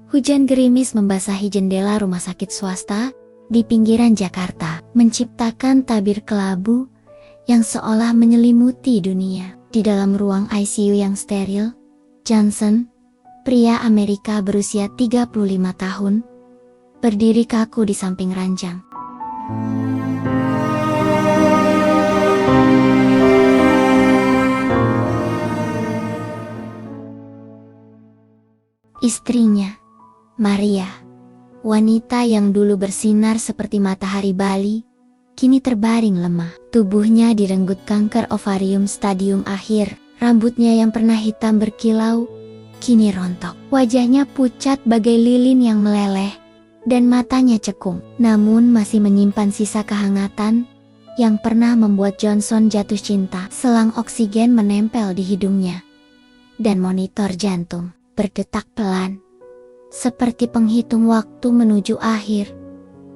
Hujan gerimis membasahi jendela rumah sakit swasta di pinggiran Jakarta, menciptakan tabir kelabu yang seolah menyelimuti dunia. Di dalam ruang ICU yang steril, Johnson, pria Amerika berusia 35 tahun, berdiri kaku di samping ranjang. Istrinya, Maria, wanita yang dulu bersinar seperti matahari Bali, kini terbaring lemah. Tubuhnya direnggut kanker ovarium stadium akhir. Rambutnya yang pernah hitam berkilau, kini rontok. Wajahnya pucat bagai lilin yang meleleh, dan matanya cekung. Namun masih menyimpan sisa kehangatan yang pernah membuat Johnson jatuh cinta. Selang oksigen menempel di hidungnya, dan monitor jantung berdetak pelan, seperti penghitung waktu menuju akhir.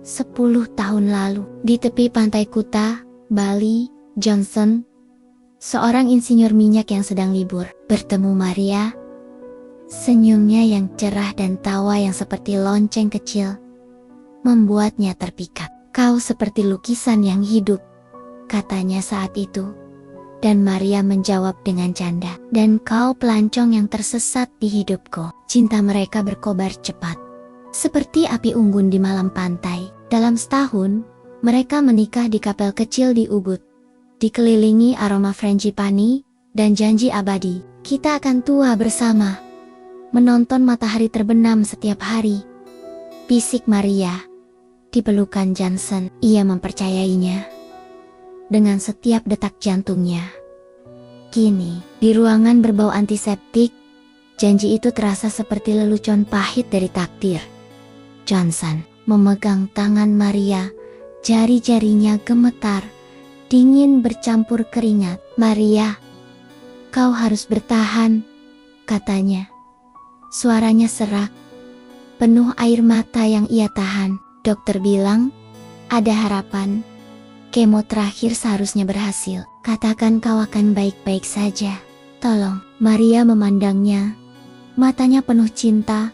10 tahun lalu, di tepi pantai Kuta, Bali, Johnson, seorang insinyur minyak yang sedang libur, bertemu Maria. Senyumnya yang cerah dan tawa yang seperti lonceng kecil membuatnya terpikat. "Kau seperti lukisan yang hidup," katanya saat itu. Dan Maria menjawab dengan canda, "Dan kau pelancong yang tersesat di hidupku." Cinta mereka berkobar cepat, seperti api unggun di malam pantai. Dalam setahun, mereka menikah di kapel kecil di Ubud, dikelilingi aroma frangipani dan janji abadi. "Kita akan tua bersama, menonton matahari terbenam setiap hari," bisik Maria di pelukan Johnson. Ia mempercayainya dengan setiap detak jantungnya. Kini, di ruangan berbau antiseptik, janji itu terasa seperti lelucon pahit dari takdir. Johnson memegang tangan Maria, jari-jarinya gemetar, dingin bercampur keringat. "Maria, kau harus bertahan," katanya. Suaranya serak, penuh air mata yang ia tahan. "Dokter bilang, ada harapan. Kemo terakhir seharusnya berhasil. Katakan kau akan baik-baik saja. Tolong." Maria memandangnya, matanya penuh cinta,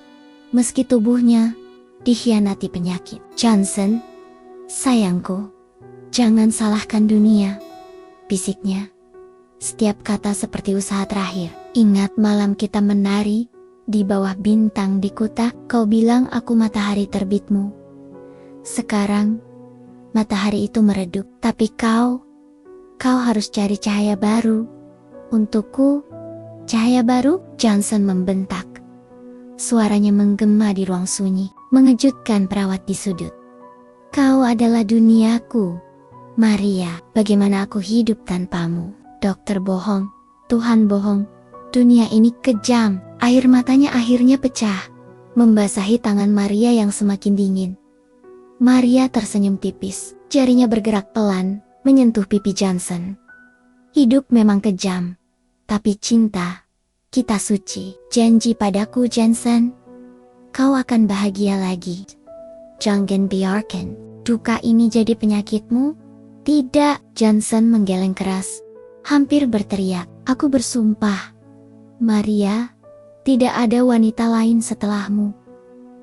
meski tubuhnya dikhianati penyakit. "Johnson, sayangku, jangan salahkan dunia," bisiknya. Setiap kata seperti usaha terakhir. "Ingat malam kita menari di bawah bintang di Kuta, kau bilang aku matahari terbitmu. Sekarang matahari itu meredup, tapi kau harus cari cahaya baru untukku." "Cahaya baru?" Johnson membentak. Suaranya menggema di ruang sunyi, mengejutkan perawat di sudut. "Kau adalah duniaku, Maria. Bagaimana aku hidup tanpamu?" "Dokter bohong, Tuhan bohong. Dunia ini kejam." Air matanya akhirnya pecah, membasahi tangan Maria yang semakin dingin. Maria tersenyum tipis, jarinya bergerak pelan, menyentuh pipi Johnson. "Hidup memang kejam, tapi cinta, kita suci. Janji padaku, Johnson, kau akan bahagia lagi. Jangan biarkan duka ini jadi penyakitmu." "Tidak," Johnson menggeleng keras, hampir berteriak. "Aku bersumpah, Maria, tidak ada wanita lain setelahmu.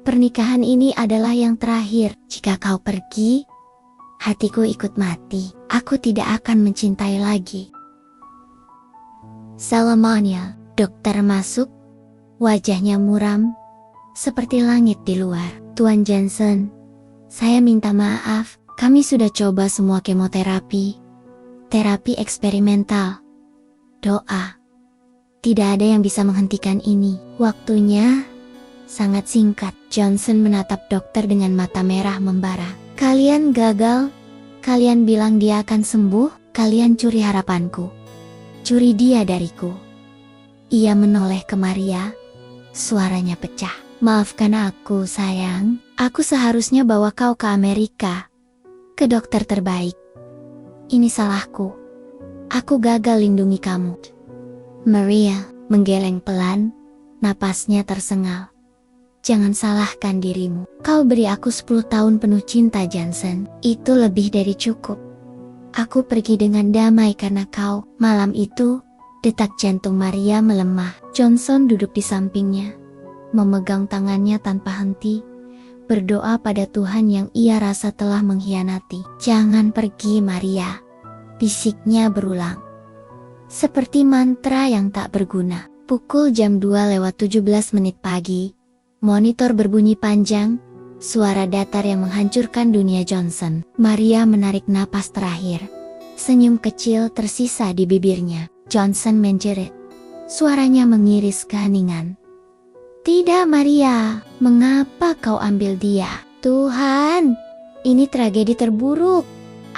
Pernikahan ini adalah yang terakhir. Jika kau pergi, hatiku ikut mati. Aku tidak akan mencintai lagi." "Selamanya." Dokter masuk, wajahnya muram, seperti langit di luar. "Tuan Johnson, saya minta maaf. Kami sudah coba semua kemoterapi, terapi eksperimental, doa. Tidak ada yang bisa menghentikan ini. Waktunya sangat singkat." Johnson menatap dokter dengan mata merah membara. "Kalian gagal. Kalian bilang dia akan sembuh. Kalian curi harapanku. Curi dia dariku." Ia menoleh ke Maria. Suaranya pecah. "Maafkan aku, sayang. Aku seharusnya bawa kau ke Amerika, ke dokter terbaik. Ini salahku. Aku gagal lindungi kamu." Maria menggeleng pelan, napasnya tersengal. "Jangan salahkan dirimu. Kau beri aku 10 tahun penuh cinta, Johnson. Itu lebih dari cukup. Aku pergi dengan damai karena kau." Malam itu, detak jantung Maria melemah. Johnson duduk di sampingnya, memegang tangannya tanpa henti, berdoa pada Tuhan yang ia rasa telah mengkhianati. "Jangan pergi, Maria," bisiknya berulang. Seperti mantra yang tak berguna. Pukul jam 2:17 pagi, monitor berbunyi panjang, suara datar yang menghancurkan dunia Johnson. Maria menarik napas terakhir. Senyum kecil tersisa di bibirnya. Johnson menjerit. Suaranya mengiris keheningan. "Tidak, Maria, mengapa kau ambil dia? Tuhan, ini tragedi terburuk.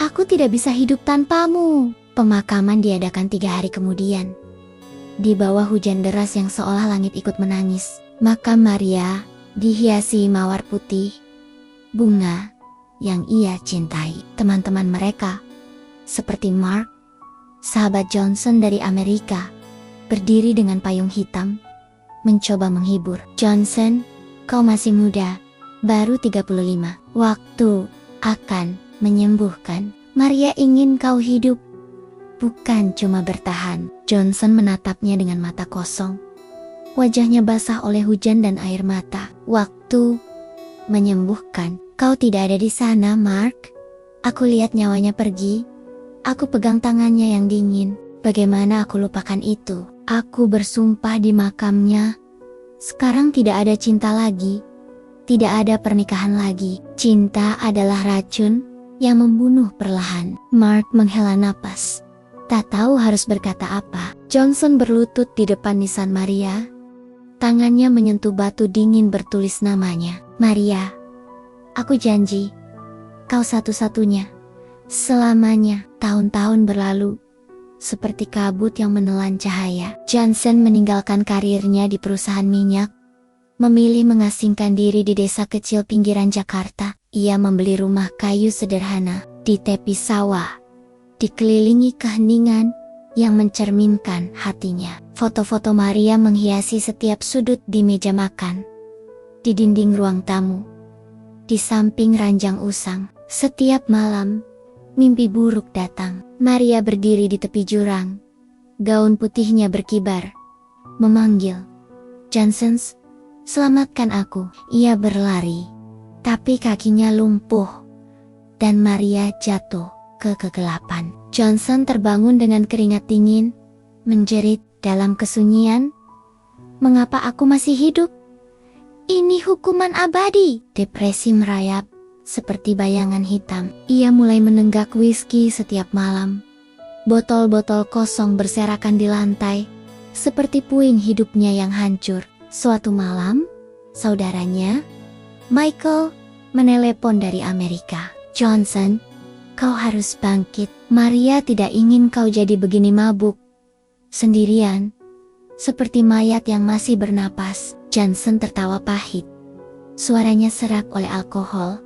Aku tidak bisa hidup tanpamu." Pemakaman diadakan 3 hari kemudian. Di bawah hujan deras yang seolah langit ikut menangis, makam Maria dihiasi mawar putih, bunga yang ia cintai. Teman-teman mereka, seperti Mark, sahabat Johnson dari Amerika, berdiri dengan payung hitam, mencoba menghibur. "Johnson, kau masih muda, baru 35. Waktu akan menyembuhkan. Maria ingin kau hidup, bukan cuma bertahan." Johnson menatapnya dengan mata kosong. Wajahnya basah oleh hujan dan air mata. "Waktu menyembuhkan. Kau tidak ada di sana, Mark. Aku lihat nyawanya pergi. Aku pegang tangannya yang dingin. Bagaimana aku lupakan itu? Aku bersumpah di makamnya. Sekarang tidak ada cinta lagi. Tidak ada pernikahan lagi. Cinta adalah racun yang membunuh perlahan." Mark menghela napas. Tak tahu harus berkata apa. Johnson berlutut di depan nisan Maria. Tangannya menyentuh batu dingin bertulis namanya. "Maria, aku janji, kau satu-satunya. Selamanya." Tahun-tahun berlalu, seperti kabut yang menelan cahaya. Johnson meninggalkan karirnya di perusahaan minyak, memilih mengasingkan diri di desa kecil pinggiran Jakarta. Ia membeli rumah kayu sederhana di tepi sawah, dikelilingi keheningan yang mencerminkan hatinya. Foto-foto Maria menghiasi setiap sudut di meja makan, di dinding ruang tamu, di samping ranjang usang. Setiap malam, mimpi buruk datang. Maria berdiri di tepi jurang, gaun putihnya berkibar, memanggil, "Johnson, selamatkan aku." Ia berlari, tapi kakinya lumpuh, dan Maria jatuh ke kegelapan. Johnson terbangun dengan keringat dingin, menjerit dalam kesunyian, "Mengapa aku masih hidup? Ini hukuman abadi." Depresi merayap, seperti bayangan hitam. Ia mulai menenggak whisky setiap malam. Botol-botol kosong berserakan di lantai, seperti puing hidupnya yang hancur. Suatu malam, saudaranya, Michael, menelepon dari Amerika. "Johnson, kau harus bangkit. Maria tidak ingin kau jadi begini mabuk, sendirian, seperti mayat yang masih bernapas." Johnson tertawa pahit. Suaranya serak oleh alkohol.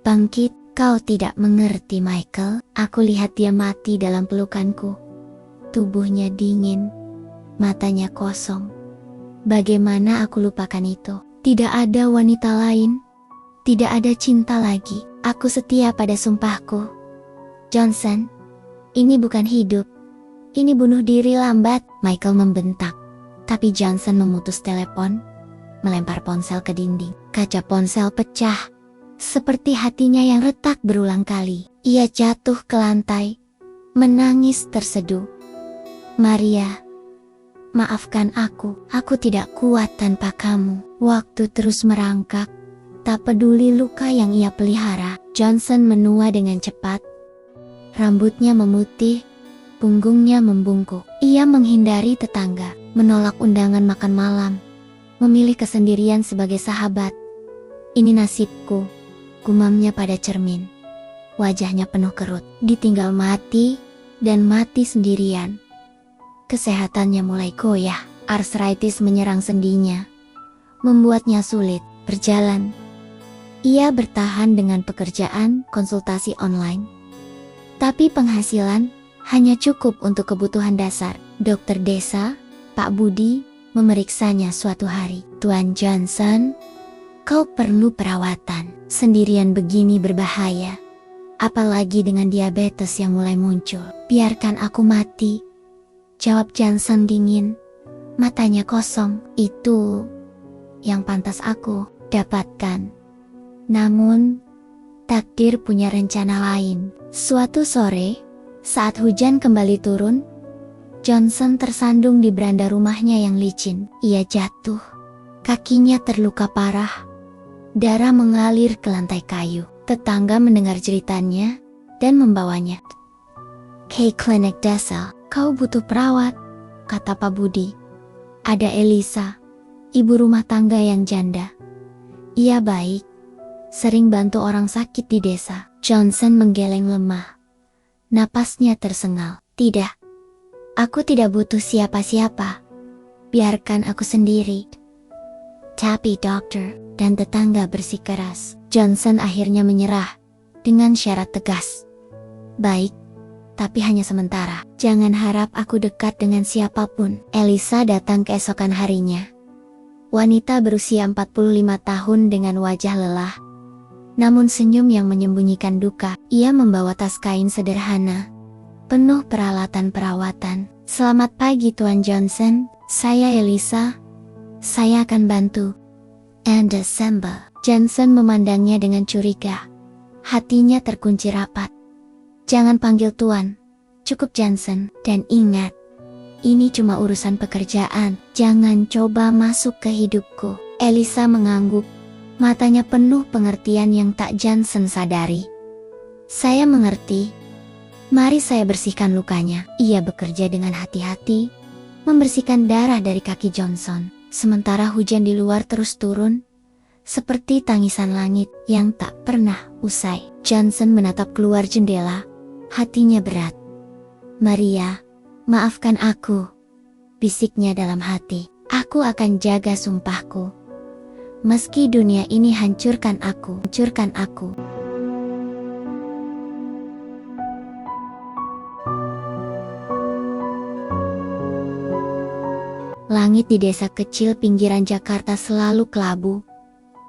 "Bangkit, kau tidak mengerti, Michael. Aku lihat dia mati dalam pelukanku. Tubuhnya dingin, matanya kosong. Bagaimana aku lupakan itu? Tidak ada wanita lain, tidak ada cinta lagi. Aku setia pada sumpahku. Johnson, ini bukan hidup. Ini bunuh diri lambat." Michael membentak. Tapi Johnson memutus telepon, melempar ponsel ke dinding. Kaca ponsel pecah, seperti hatinya yang retak berulang kali. Ia jatuh ke lantai, menangis terseduh. "Maria, maafkan aku tidak kuat tanpa kamu." Waktu terus merangkak, tak peduli luka yang ia pelihara. Johnson menua dengan cepat. Rambutnya memutih, punggungnya membungkuk. Ia menghindari tetangga, menolak undangan makan malam, memilih kesendirian sebagai sahabat. "Ini nasibku," gumamnya pada cermin. Wajahnya penuh kerut. Ditinggal mati, dan mati sendirian. Kesehatannya mulai goyah. Arthritis menyerang sendinya, membuatnya sulit berjalan. Ia bertahan dengan pekerjaan konsultasi online, tapi penghasilan hanya cukup untuk kebutuhan dasar. Dokter desa, Pak Budi, memeriksanya suatu hari. "Tuan Johnson, kau perlu perawatan. Sendirian begini berbahaya. Apalagi dengan diabetes yang mulai muncul." "Biarkan aku mati," jawab Johnson dingin. Matanya kosong. yang pantas aku dapatkan. Namun, takdir punya rencana lain. Suatu sore, saat hujan kembali turun, Johnson tersandung di beranda rumahnya yang licin. Ia jatuh. Kakinya terluka parah. Darah mengalir ke lantai kayu. Tetangga mendengar jeritannya dan membawanya ke klinik desa. Kau butuh perawat, kata Pak Budi. Ada Elisa, ibu rumah tangga yang janda. Ia baik, sering bantu orang sakit di desa. Johnson menggeleng lemah. Napasnya tersengal. Tidak, aku tidak butuh siapa-siapa. Biarkan aku sendiri. Tapi dokter dan tetangga bersikeras. Johnson akhirnya menyerah dengan syarat tegas. Baik, tapi hanya sementara. Jangan harap aku dekat dengan siapapun. Elisa datang keesokan harinya. Wanita berusia 45 tahun dengan wajah lelah, namun senyum yang menyembunyikan duka. Ia membawa tas kain sederhana, penuh peralatan perawatan. Selamat pagi Tuan Johnson, saya Elisa. Saya akan bantu. And December. Johnson memandangnya dengan curiga. Hatinya terkunci rapat. Jangan panggil Tuan, cukup Johnson. Dan ingat, ini cuma urusan pekerjaan. Jangan coba masuk ke hidupku. Elisa mengangguk, matanya penuh pengertian yang tak Johnson sadari. Saya mengerti. Mari saya bersihkan lukanya. Ia bekerja dengan hati-hati, membersihkan darah dari kaki Johnson. Sementara hujan di luar terus turun, seperti tangisan langit yang tak pernah usai. Johnson menatap keluar jendela, hatinya berat. Maria, maafkan aku, bisiknya dalam hati. Aku akan jaga sumpahku. Meski dunia ini hancurkan aku. Langit di desa kecil pinggiran Jakarta selalu kelabu,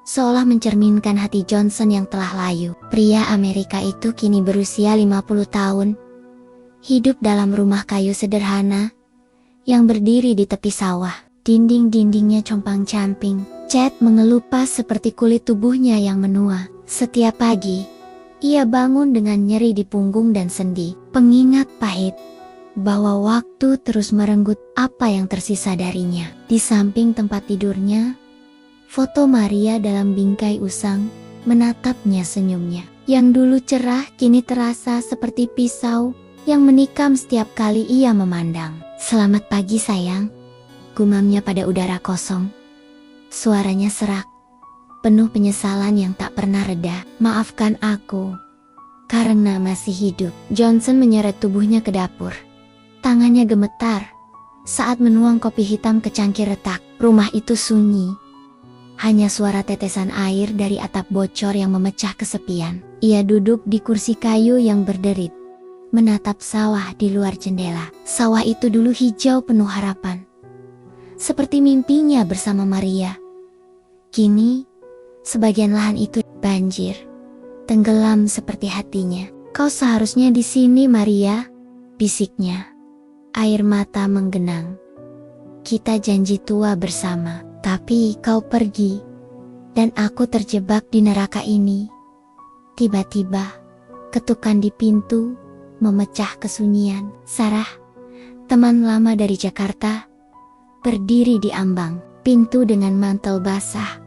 seolah mencerminkan hati Johnson yang telah layu. Pria Amerika itu kini berusia 50 tahun, hidup dalam rumah kayu sederhana, yang berdiri di tepi sawah. Dinding-dindingnya compang-camping, cat mengelupas seperti kulit tubuhnya yang menua. Setiap pagi, ia bangun dengan nyeri di punggung dan sendi. Pengingat pahit bahwa waktu terus merenggut apa yang tersisa darinya. Di samping tempat tidurnya, foto Maria dalam bingkai usang menatapnya senyumnya. Yang dulu cerah kini terasa seperti pisau yang menikam setiap kali ia memandang. Selamat pagi sayang, gumamnya pada udara kosong. Suaranya serak, penuh penyesalan yang tak pernah reda. Maafkan aku, karena masih hidup. Johnson menyeret tubuhnya ke dapur. Tangannya gemetar saat menuang kopi hitam ke cangkir retak. Rumah itu sunyi. Hanya suara tetesan air dari atap bocor yang memecah kesepian. Ia duduk di kursi kayu yang berderit, menatap sawah di luar jendela. Sawah itu dulu hijau penuh harapan, seperti mimpinya bersama Maria. Kini, sebagian lahan itu banjir, tenggelam seperti hatinya. Kau seharusnya di sini Maria, bisiknya. Air mata menggenang. Kita janji tua bersama, tapi kau pergi, dan aku terjebak di neraka ini. Tiba-tiba, ketukan di pintu memecah kesunyian. Sarah, teman lama dari Jakarta, berdiri di ambang pintu dengan mantel basah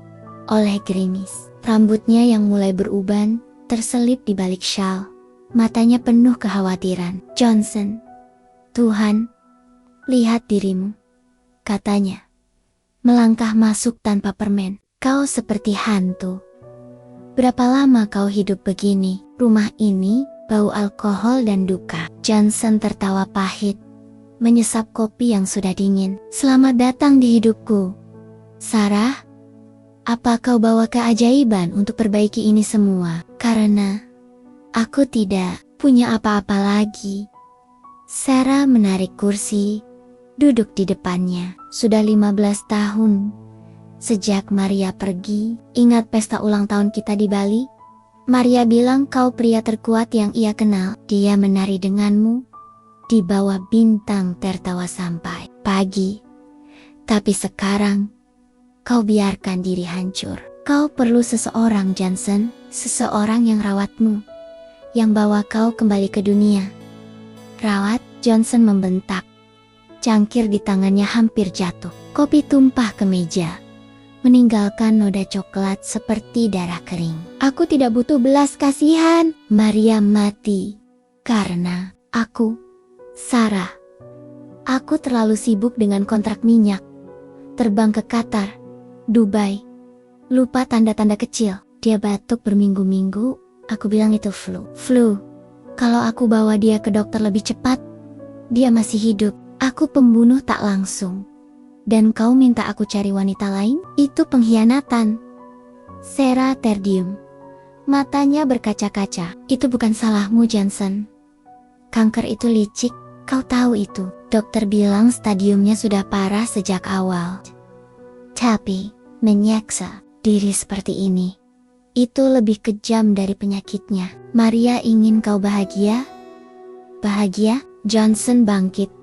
oleh gerimis. Rambutnya yang mulai beruban terselip di balik syal. Matanya penuh kekhawatiran. Johnson, Tuhan, lihat dirimu, katanya. Melangkah masuk tanpa permen. Kau seperti hantu. Berapa lama kau hidup begini? Rumah ini bau alkohol dan duka. Johnson tertawa pahit, menyesap kopi yang sudah dingin. Selamat datang di hidupku, Sarah. Apa kau bawa keajaiban untuk perbaiki ini semua? Karena aku tidak punya apa-apa lagi. Sarah menarik kursi, duduk di depannya. Sudah 15 tahun sejak Maria pergi. Ingat pesta ulang tahun kita di Bali? Maria bilang kau pria terkuat yang ia kenal. Dia menari denganmu di bawah bintang tertawa sampai pagi. Tapi sekarang Kau biarkan diri hancur. Kau perlu seseorang, Johnson. Seseorang yang rawatmu. Yang bawa kau kembali ke dunia. Rawat, Johnson membentak. Cangkir di tangannya hampir jatuh. Kopi tumpah ke meja, meninggalkan noda coklat seperti darah kering. Aku tidak butuh belas kasihan. Maria mati. Karena aku, Sarah. Aku terlalu sibuk dengan kontrak minyak. Terbang ke Qatar, Dubai. Lupa tanda-tanda kecil. Dia batuk berminggu-minggu. Aku bilang itu flu. Flu. Kalau aku bawa dia ke dokter lebih cepat, dia masih hidup. Aku pembunuh tak langsung. Dan kau minta aku cari wanita lain? Itu pengkhianatan. Sarah terdiam. Matanya berkaca-kaca. Itu bukan salahmu, Johnson. Kanker itu licik, kau tahu itu. Dokter bilang stadiumnya sudah parah sejak awal. Tapi, menyiksa diri seperti ini, itu lebih kejam dari penyakitnya. Maria ingin kau bahagia? Bahagia? Johnson bangkit.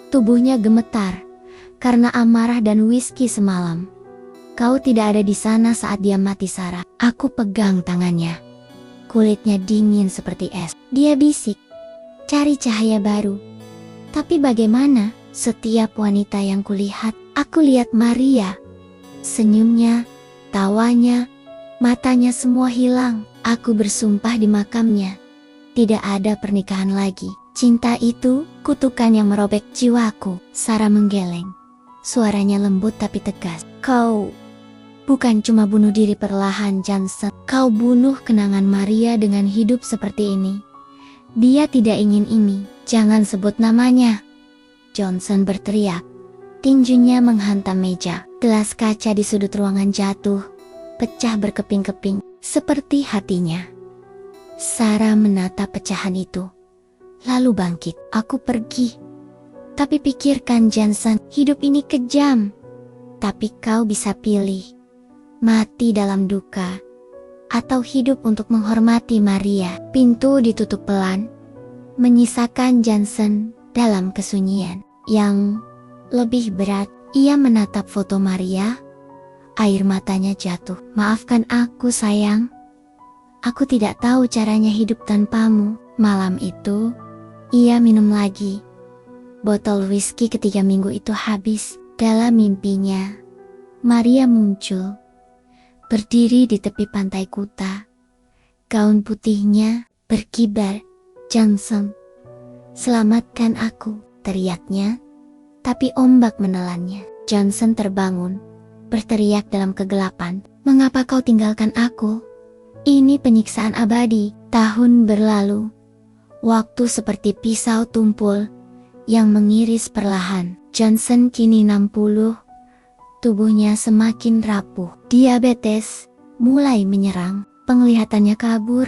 Tubuhnya gemetar karena amarah dan whisky semalam. Kau tidak ada di sana saat dia mati, Sarah. Aku pegang tangannya. Kulitnya dingin seperti es. Dia bisik, cari cahaya baru. Tapi bagaimana? Setiap wanita yang kulihat, aku lihat Maria. Senyumnya, tawanya, matanya semua hilang. Aku bersumpah di makamnya. Tidak ada pernikahan lagi. Cinta itu, kutukan yang merobek jiwaku. Sarah menggeleng. Suaranya lembut tapi tegas. Kau bukan cuma bunuh diri perlahan, Johnson. Kau bunuh kenangan Maria dengan hidup seperti ini. Dia tidak ingin ini. Jangan sebut namanya. Johnson berteriak. Tinjunya menghantam meja. Gelas kaca di sudut ruangan jatuh, pecah berkeping-keping, seperti hatinya. Sarah menatap pecahan itu, lalu bangkit. Aku pergi. Tapi pikirkan, Johnson, hidup ini kejam. Tapi kau bisa pilih. Mati dalam duka, atau hidup untuk menghormati Maria. Pintu ditutup pelan, menyisakan Johnson dalam kesunyian. Yang lebih berat, ia menatap foto Maria. Air matanya jatuh. Maafkan aku, sayang. Aku tidak tahu caranya hidup tanpamu. Malam itu, ia minum lagi. Botol whisky ketiga minggu itu habis. Dalam mimpinya, Maria muncul, berdiri di tepi pantai Kuta. Gaun putihnya berkibar. Johnson, selamatkan aku, teriaknya. Tapi ombak menelannya. Johnson terbangun, berteriak dalam kegelapan. Mengapa kau tinggalkan aku? Ini penyiksaan abadi. Tahun berlalu. Waktu seperti pisau tumpul yang mengiris perlahan. Johnson kini 60. Tubuhnya semakin rapuh. Diabetes mulai menyerang. Penglihatannya kabur.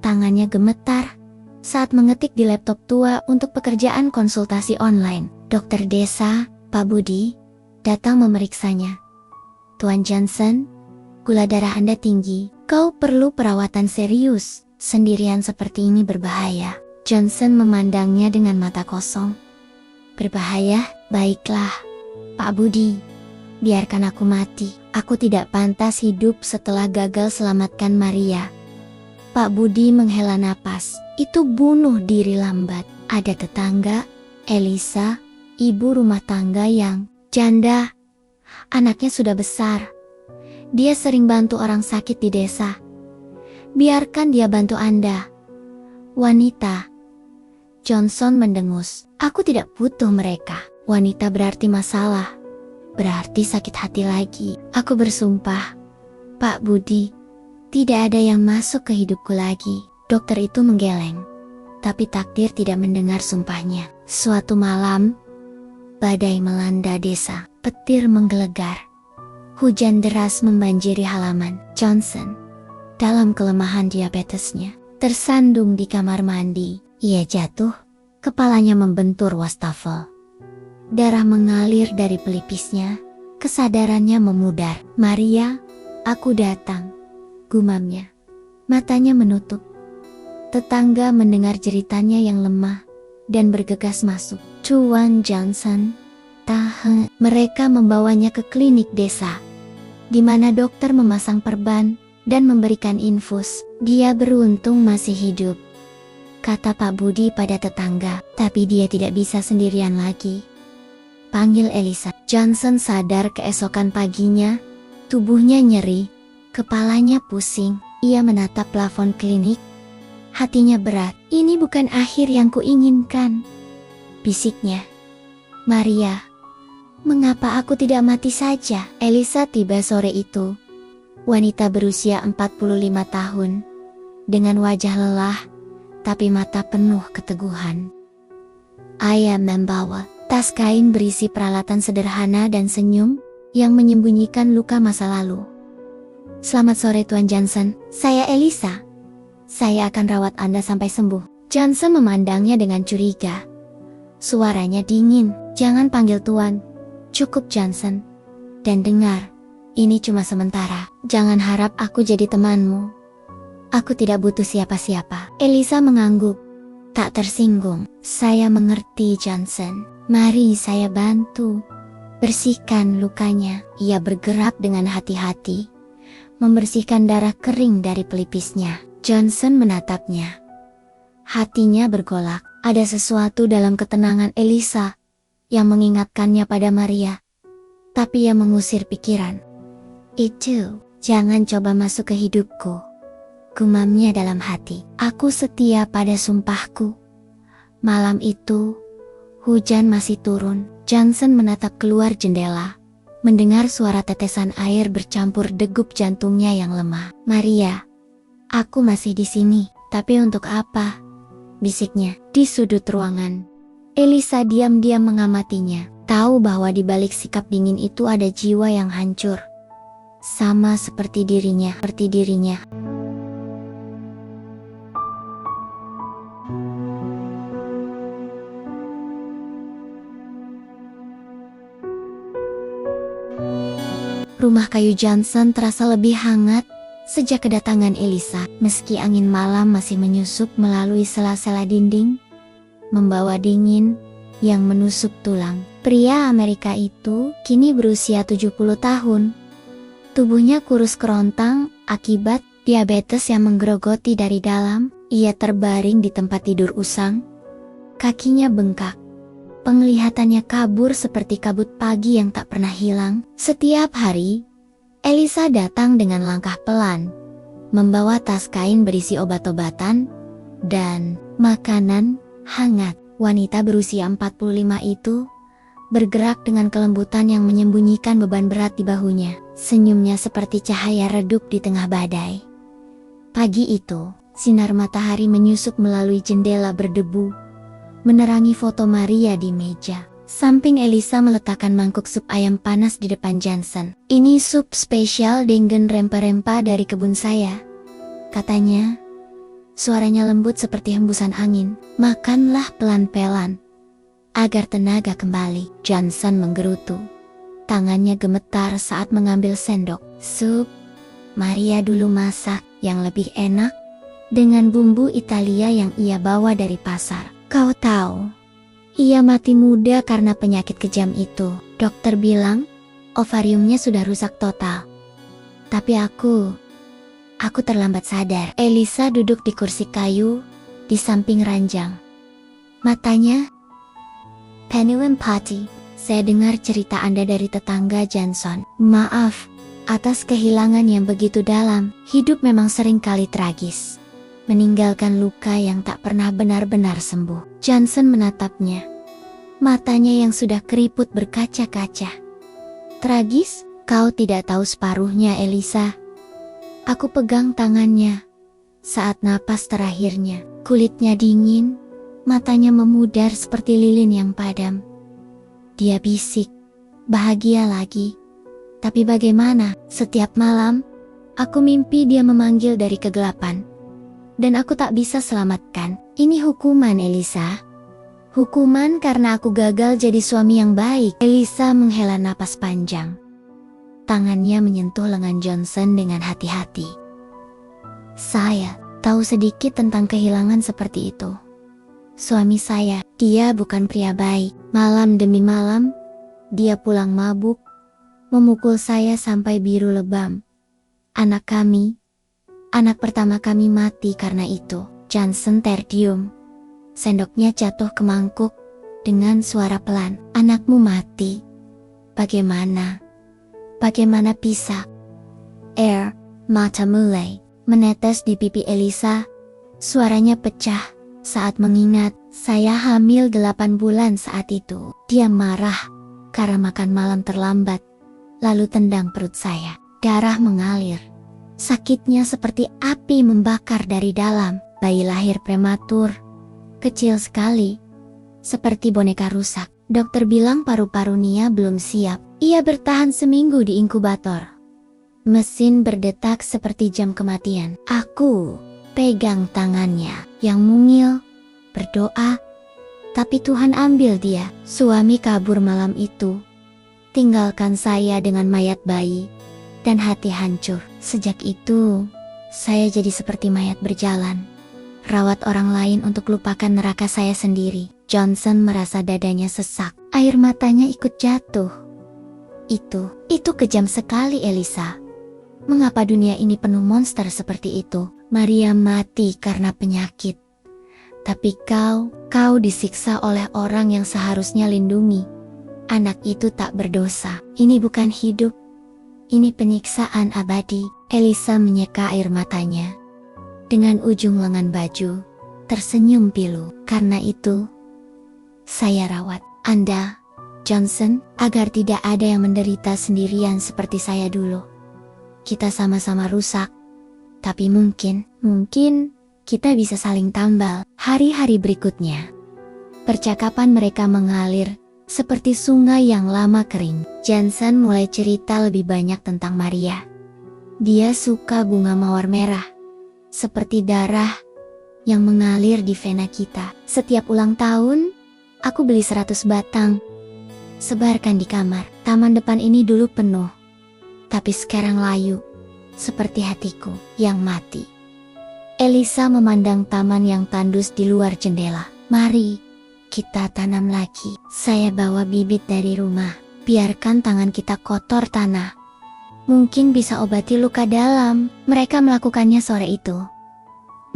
Tangannya gemetar saat mengetik di laptop tua untuk pekerjaan konsultasi online. Dokter desa, Pak Budi, datang memeriksanya. Tuan Johnson, gula darah Anda tinggi. Kau perlu perawatan serius. Sendirian seperti ini berbahaya. Johnson memandangnya dengan mata kosong. Berbahaya? Baiklah, Pak Budi. Biarkan aku mati. Aku tidak pantas hidup setelah gagal selamatkan Maria. Pak Budi menghela napas. Itu bunuh diri lambat. Ada tetangga, Elisa, ibu rumah tangga yang janda. Anaknya sudah besar. Dia sering bantu orang sakit di desa. Biarkan dia bantu Anda. Wanita. Johnson mendengus. Aku tidak butuh mereka. Wanita berarti masalah. Berarti sakit hati lagi. Aku bersumpah, Pak Budi, tidak ada yang masuk ke hidupku lagi. Dokter itu menggeleng. Tapi takdir tidak mendengar sumpahnya. Suatu malam, badai melanda desa. Petir menggelegar. Hujan deras membanjiri halaman. Johnson, dalam kelemahan diabetesnya, tersandung di kamar mandi. Ia jatuh, kepalanya membentur wastafel. Darah mengalir dari pelipisnya, kesadarannya memudar. Maria, aku datang, gumamnya. Matanya menutup. Tetangga mendengar jeritannya yang lemah dan bergegas masuk. Tuan Johnson, tahan. Mereka membawanya ke klinik desa. di mana dokter memasang perban dan memberikan infus. Dia beruntung masih hidup, kata Pak Budi pada tetangga. Tapi dia tidak bisa sendirian lagi. Panggil Elisa. Johnson sadar keesokan paginya, tubuhnya nyeri, kepalanya pusing. Ia menatap plafon klinik. Hatinya berat. Ini bukan akhir yang kuinginkan, bisiknya. Maria, mengapa aku tidak mati saja? Elisa tiba sore itu. Wanita berusia 45 tahun, dengan wajah lelah, tapi mata penuh keteguhan. Ayah membawa tas kain berisi peralatan sederhana dan senyum yang menyembunyikan luka masa lalu. Selamat sore Tuan Johnson, saya Elisa. Saya akan rawat Anda sampai sembuh. Johnson memandangnya dengan curiga. Suaranya dingin. Jangan panggil Tuan. Cukup Johnson. Dan dengar, ini cuma sementara. Jangan harap aku jadi temanmu. Aku tidak butuh siapa-siapa. Elisa mengangguk, tak tersinggung. Saya mengerti Johnson. Mari saya bantu. Bersihkan lukanya. Ia bergerak dengan hati-hati, membersihkan darah kering dari pelipisnya. Johnson menatapnya. Hatinya bergolak. Ada sesuatu dalam ketenangan Elisa yang mengingatkannya pada Maria. Tapi ia mengusir pikiran. Itu, jangan coba masuk ke hidupku, gumamnya dalam hati. Aku setia pada sumpahku. Malam itu, hujan masih turun. Johnson menatap keluar jendela, mendengar suara tetesan air bercampur degup jantungnya yang lemah. Maria, aku masih di sini, tapi untuk apa? Bisiknya. Di sudut ruangan, Elisa diam-diam mengamatinya, tahu bahwa di balik sikap dingin itu ada jiwa yang hancur. Sama seperti dirinya. Rumah kayu Johnson terasa lebih hangat sejak kedatangan Elisa. Meski angin malam masih menyusup melalui sela-sela dinding, membawa dingin yang menusuk tulang. Pria Amerika itu kini berusia 70 tahun. Tubuhnya kurus kerontang akibat diabetes yang menggerogoti dari dalam. Ia terbaring di tempat tidur usang. Kakinya bengkak. Penglihatannya kabur seperti kabut pagi yang tak pernah hilang. Setiap hari, Elisa datang dengan langkah pelan, membawa tas kain berisi obat-obatan dan makanan hangat. Wanita berusia 45 itu bergerak dengan kelembutan yang menyembunyikan beban berat di bahunya. Senyumnya seperti cahaya redup di tengah badai. Pagi itu, sinar matahari menyusup melalui jendela berdebu, menerangi foto Maria di meja. Samping Elisa meletakkan mangkuk sup ayam panas di depan Johnson. Ini sup spesial dengan rempah-rempah dari kebun saya, katanya. Suaranya lembut seperti hembusan angin. Makanlah pelan-pelan, agar tenaga kembali. Johnson menggerutu. Tangannya gemetar saat mengambil sendok. Sup Maria dulu masak yang lebih enak, dengan bumbu Italia yang ia bawa dari pasar. Kau tahu, ia mati muda karena penyakit kejam itu. Dokter bilang, ovariumnya sudah rusak total. Tapi aku terlambat sadar. Elisa duduk di kursi kayu, di samping ranjang. Matanya penuh empati. Saya dengar cerita Anda dari tetangga Johnson. Maaf, atas kehilangan yang begitu dalam. Hidup memang sering kali tragis, meninggalkan luka yang tak pernah benar-benar sembuh. Johnson menatapnya. Matanya yang sudah keriput berkaca-kaca. Tragis? Kau tidak tahu separuhnya, Elisa. Aku pegang tangannya saat napas terakhirnya. Kulitnya dingin, matanya memudar seperti lilin yang padam. Dia bisik, bahagia lagi. Tapi bagaimana? Setiap malam, aku mimpi dia memanggil dari kegelapan. Dan aku tak bisa selamatkan. Ini hukuman, Elisa. Hukuman karena aku gagal jadi suami yang baik. Elisa menghela napas panjang. Tangannya menyentuh lengan Johnson dengan hati-hati. Saya tahu sedikit tentang kehilangan seperti itu. Suami saya, dia bukan pria baik. Malam demi malam, dia pulang mabuk, memukul saya sampai biru lebam. Anak pertama kami mati karena itu. Johnson terdiam. Sendoknya jatuh ke mangkuk dengan suara pelan. Anakmu mati. Bagaimana? Bagaimana bisa? Air mata mulai menetes di pipi Elisa. Suaranya pecah saat mengingat saya hamil 8 bulan saat itu. Dia marah karena makan malam terlambat. Lalu tendang perut saya. Darah mengalir. Sakitnya seperti api membakar dari dalam. Bayi lahir prematur. Kecil sekali. Seperti boneka rusak. Dokter bilang paru-paru Nia belum siap. Ia bertahan seminggu di inkubator. Mesin berdetak seperti jam kematian. Aku pegang tangannya yang mungil, berdoa. Tapi Tuhan ambil dia. Suami kabur malam itu. Tinggalkan saya dengan mayat bayi. Dan hati hancur. Sejak itu, saya jadi seperti mayat berjalan. Rawat orang lain untuk lupakan neraka saya sendiri. Johnson merasa dadanya sesak. Air matanya ikut jatuh. Itu kejam sekali, Elisa. Mengapa dunia ini penuh monster seperti itu? Maria mati karena penyakit. Tapi kau disiksa oleh orang yang seharusnya lindungi. Anak itu tak berdosa. Ini bukan hidup. Ini penyiksaan abadi. Elisa menyeka air matanya. Dengan ujung lengan baju, tersenyum pilu. Karena itu, saya rawat Anda, Johnson, agar tidak ada yang menderita sendirian seperti saya dulu. Kita sama-sama rusak. Tapi mungkin kita bisa saling tambal. Hari-hari berikutnya, percakapan mereka mengalir seperti sungai yang lama kering. Johnson mulai cerita lebih banyak tentang Maria. Dia suka bunga mawar merah, seperti darah yang mengalir di vena kita. Setiap ulang tahun, aku beli 100 batang, sebarkan di kamar. Taman depan ini dulu penuh, tapi sekarang layu, seperti hatiku yang mati. Elisa memandang taman yang tandus di luar jendela. Mari kita tanam lagi. Saya bawa bibit dari rumah. Biarkan tangan kita kotor tanah. Mungkin bisa obati luka dalam. Mereka melakukannya sore itu.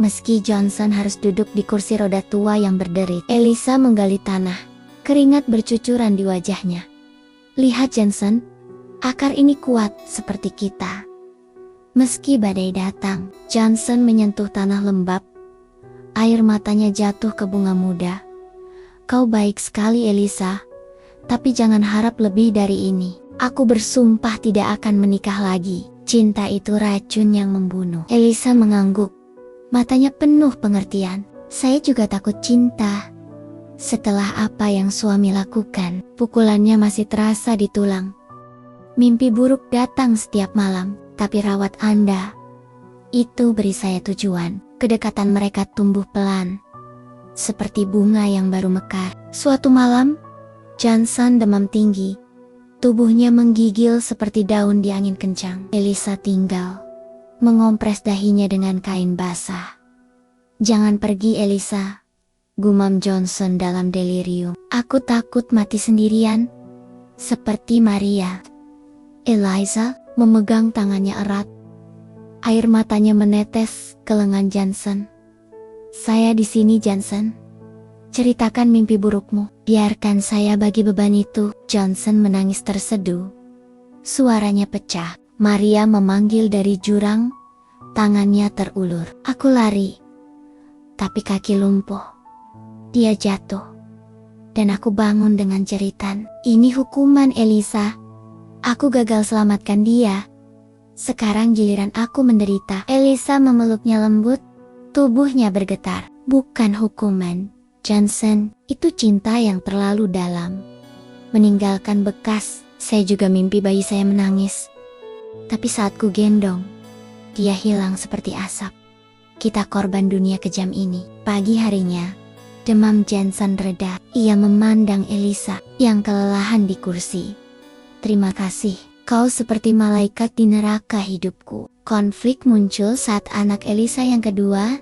Meski Johnson harus duduk di kursi roda tua yang berderit, Elisa menggali tanah. Keringat bercucuran di wajahnya. Lihat Johnson, akar ini kuat seperti kita. Meski badai datang, Johnson menyentuh tanah lembab. Air matanya jatuh ke bunga muda. Kau baik sekali, Elisa. Tapi jangan harap lebih dari ini. Aku bersumpah tidak akan menikah lagi. Cinta itu racun yang membunuh. Elisa mengangguk. Matanya penuh pengertian. Saya juga takut cinta. Setelah apa yang suami lakukan, pukulannya masih terasa di tulang. Mimpi buruk datang setiap malam, tapi rawat Anda. Itu beri saya tujuan. Kedekatan mereka tumbuh pelan. Seperti bunga yang baru mekar. Suatu malam, Johnson demam tinggi. Tubuhnya menggigil seperti daun di angin kencang. Elisa tinggal mengompres dahinya dengan kain basah. Jangan pergi, Elisa, gumam Johnson dalam delirium. Aku takut mati sendirian, seperti Maria. Eliza memegang tangannya erat. Air matanya menetes ke lengan Johnson. Saya di sini, Johnson. Ceritakan mimpi burukmu. Biarkan saya bagi beban itu. Johnson menangis terseduh. Suaranya pecah. Maria memanggil dari jurang. Tangannya terulur. Aku lari. Tapi kaki lumpuh. Dia jatuh. Dan aku bangun dengan jeritan. Ini hukuman, Elisa. Aku gagal selamatkan dia. Sekarang giliran aku menderita. Elisa memeluknya lembut. Tubuhnya bergetar. Bukan hukuman, Johnson. Itu cinta yang terlalu dalam. Meninggalkan bekas. Saya juga mimpi bayi saya menangis. Tapi saat ku gendong, dia hilang seperti asap. Kita korban dunia kejam ini. Pagi harinya, demam Johnson reda. Ia memandang Elisa yang kelelahan di kursi. Terima kasih. Kau seperti malaikat di neraka hidupku. Konflik muncul saat anak Elisa yang kedua,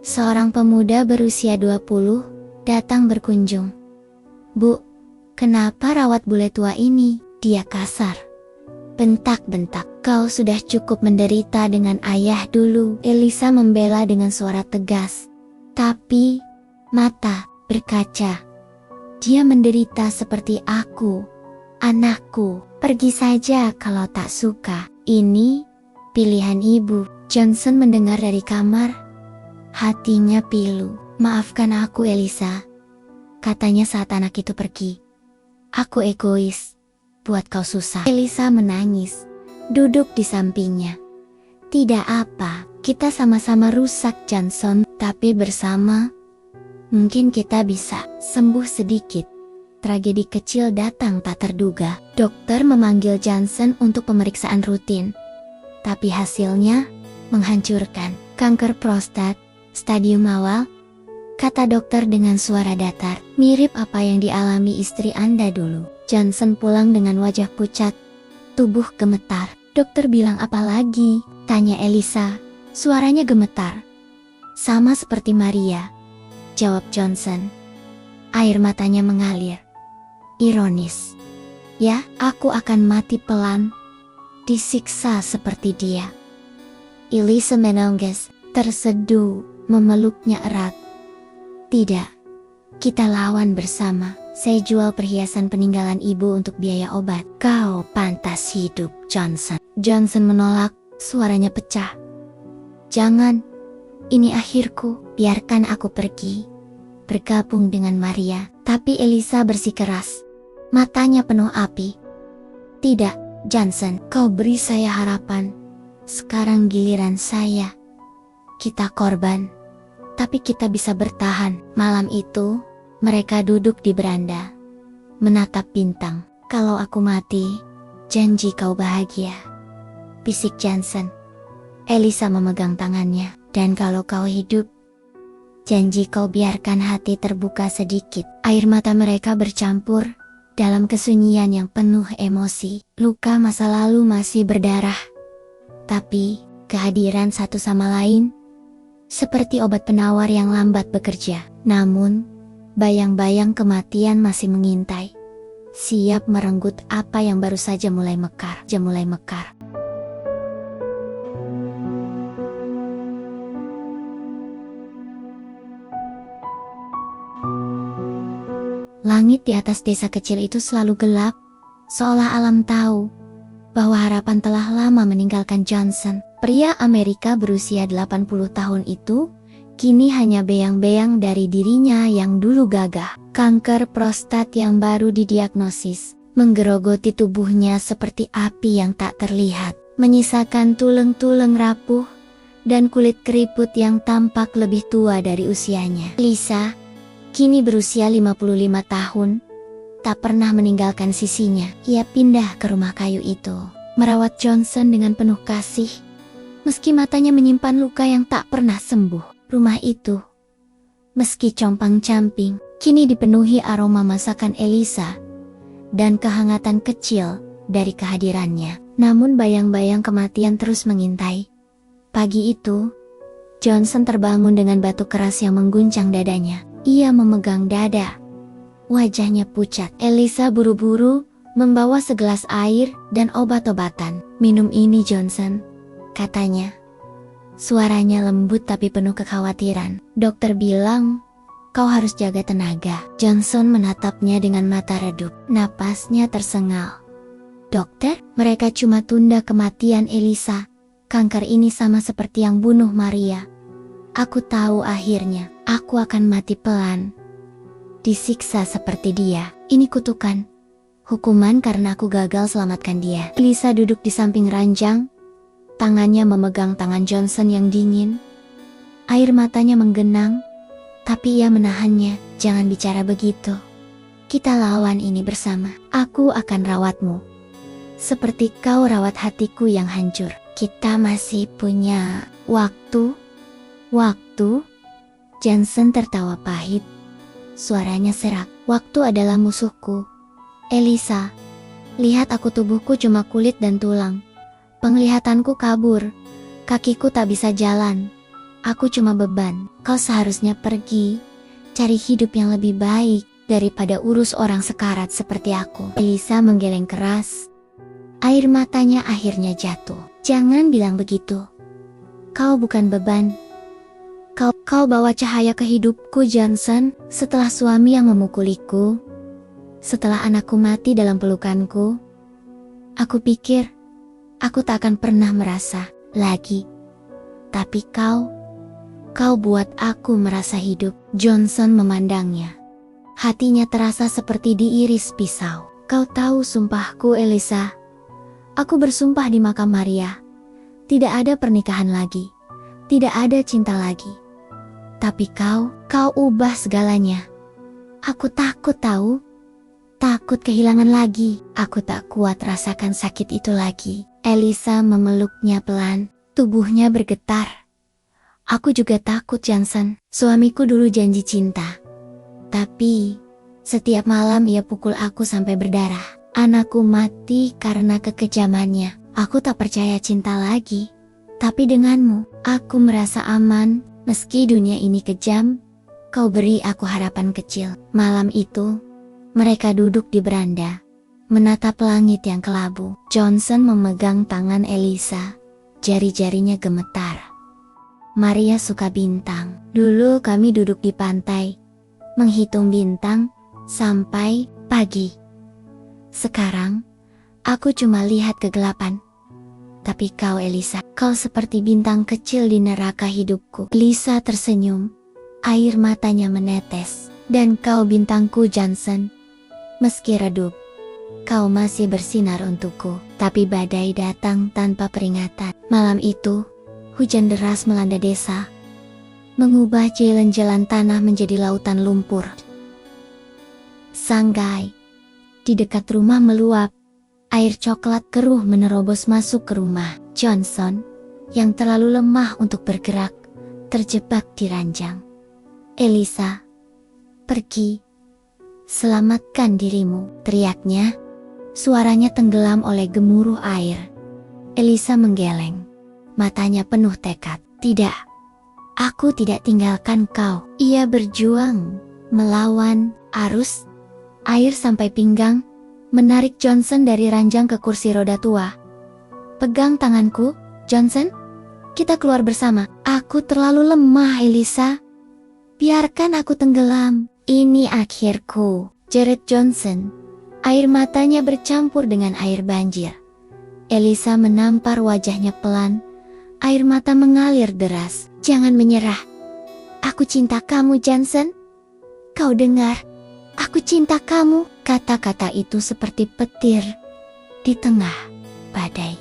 seorang pemuda berusia 20, datang berkunjung. Bu, kenapa rawat bule tua ini? Dia kasar. bentak-bentak. Kau sudah cukup menderita dengan ayah dulu. Elisa membela dengan suara tegas. Tapi, mata berkaca. Dia menderita seperti aku. Anakku, pergi saja kalau tak suka. Ini pilihan ibu. Johnson mendengar dari kamar. Hatinya pilu. Maafkan aku Elisa, katanya saat anak itu pergi. Aku egois, buat kau susah. Elisa menangis, duduk di sampingnya. Tidak apa, kita sama-sama rusak Johnson, tapi bersama, mungkin kita bisa sembuh sedikit. Tragedi kecil datang tak terduga. Dokter memanggil Johnson untuk pemeriksaan rutin. Tapi hasilnya menghancurkan. Kanker prostat, stadium awal, kata dokter dengan suara datar. Mirip apa yang dialami istri Anda dulu. Johnson pulang dengan wajah pucat, tubuh gemetar. Dokter bilang apa lagi? Tanya Elisa, suaranya gemetar. Sama seperti Maria, jawab Johnson. Air matanya mengalir. Ironis. Ya, aku akan mati pelan, disiksa seperti dia. Elisa menangis, terseduh, memeluknya erat. Tidak, kita lawan bersama. Saya jual perhiasan peninggalan ibu untuk biaya obat. Kau pantas hidup, Johnson. Johnson menolak, suaranya pecah. Jangan, ini akhirku. Biarkan aku pergi, bergabung dengan Maria. Tapi Elisa bersikeras, matanya penuh api. Tidak, Johnson, kau beri saya harapan. Sekarang giliran saya. Kita korban, tapi kita bisa bertahan. Malam itu, mereka duduk di beranda, menatap bintang. Kalau aku mati, janji kau bahagia, bisik Johnson. Elisa memegang tangannya. Dan kalau kau hidup, janji kau biarkan hati terbuka sedikit. Air mata mereka bercampur dalam kesunyian yang penuh emosi. Luka masa lalu masih berdarah, tapi kehadiran satu sama lain seperti obat penawar yang lambat bekerja. Namun, bayang-bayang kematian masih mengintai, siap merenggut apa yang baru saja mulai mekar. Langit di atas desa kecil itu selalu gelap, seolah alam tahu bahwa harapan telah lama meninggalkan Johnson. Pria Amerika berusia 80 tahun itu kini hanya beang-beang dari dirinya yang dulu gagah. Kanker prostat yang baru didiagnosis menggerogoti tubuhnya seperti api yang tak terlihat, menyisakan tulang-tulang rapuh dan kulit keriput yang tampak lebih tua dari usianya. Lisa, kini berusia 55 tahun, tak pernah meninggalkan sisinya. Ia pindah ke rumah kayu itu, merawat Johnson dengan penuh kasih, meski matanya menyimpan luka yang tak pernah sembuh. Rumah itu, meski compang-camping, kini dipenuhi aroma masakan Elisa dan kehangatan kecil dari kehadirannya. Namun bayang-bayang kematian terus mengintai. Pagi itu, Johnson terbangun dengan batu keras yang mengguncang dadanya. Ia memegang dada, wajahnya pucat. Elisa buru-buru membawa segelas air dan obat-obatan. Minum ini Johnson, katanya. Suaranya lembut tapi penuh kekhawatiran. Dokter bilang, kau harus jaga tenaga. Johnson menatapnya dengan mata redup. Napasnya tersengal. Dokter, mereka cuma tunda kematian Elisa. Kanker ini sama seperti yang bunuh Maria. Aku tahu akhirnya, aku akan mati pelan, disiksa seperti dia. Ini kutukan, hukuman karena aku gagal selamatkan dia. Elisa duduk di samping ranjang, tangannya memegang tangan Johnson yang dingin. Air matanya menggenang, tapi ia menahannya. Jangan bicara begitu. Kita lawan ini bersama. Aku akan rawatmu, seperti kau rawat hatiku yang hancur. Kita masih punya waktu. Johnson tertawa pahit. Suaranya serak. Waktu adalah musuhku. Elisa, lihat aku, tubuhku cuma kulit dan tulang. Penglihatanku kabur. Kakiku tak bisa jalan. Aku cuma beban. Kau seharusnya pergi, cari hidup yang lebih baik daripada urus orang sekarat seperti aku. Elisa menggeleng keras. Air matanya akhirnya jatuh. Jangan bilang begitu. Kau bukan beban. Kau bawa cahaya ke hidupku, Johnson. Setelah suami yang memukuliku, setelah anakku mati dalam pelukanku, aku pikir aku tak akan pernah merasa lagi. Tapi kau buat aku merasa hidup. Johnson memandangnya. Hatinya terasa seperti diiris pisau. Kau tahu sumpahku, Elisa. Aku bersumpah di makam Maria. Tidak ada pernikahan lagi. Tidak ada cinta lagi. Tapi kau ubah segalanya. Aku takut tahu. Takut kehilangan lagi. Aku tak kuat rasakan sakit itu lagi. Elisa memeluknya pelan. Tubuhnya bergetar. Aku juga takut, Johnson. Suamiku dulu janji cinta. Tapi setiap malam ia pukul aku sampai berdarah. Anakku mati karena kekejamannya. Aku tak percaya cinta lagi. Tapi denganmu, aku merasa aman. Meski dunia ini kejam, kau beri aku harapan kecil. Malam itu, mereka duduk di beranda, menatap langit yang kelabu. Johnson memegang tangan Elisa. Jari-jarinya gemetar. Maria suka bintang. Dulu kami duduk di pantai, menghitung bintang sampai pagi. Sekarang, aku cuma lihat kegelapan. Tapi kau, Elisa, kau seperti bintang kecil di neraka hidupku. Elisa tersenyum, air matanya menetes. Dan kau bintangku, Johnson. Meski redup, kau masih bersinar untukku. Tapi badai datang tanpa peringatan. Malam itu, hujan deras melanda desa, mengubah jalan-jalan tanah menjadi lautan lumpur. Sanggai di dekat rumah meluap. Air coklat keruh menerobos masuk ke rumah. Johnson, yang terlalu lemah untuk bergerak, terjebak di ranjang. Elisa, pergi. Selamatkan dirimu, teriaknya. Suaranya tenggelam oleh gemuruh air. Elisa menggeleng. Matanya penuh tekad. Tidak, aku tidak tinggalkan kau. Ia berjuang, melawan arus air sampai pinggang, menarik Johnson dari ranjang ke kursi roda tua. Pegang tanganku, Johnson. Kita keluar bersama. Aku terlalu lemah, Elisa. Biarkan aku tenggelam. Ini akhirku, jerit Johnson. Air matanya bercampur dengan air banjir. Elisa menampar wajahnya pelan. Air mata mengalir deras. Jangan menyerah. Aku cinta kamu, Johnson. Kau dengar? Aku cinta kamu. Kata-kata itu seperti petir di tengah badai.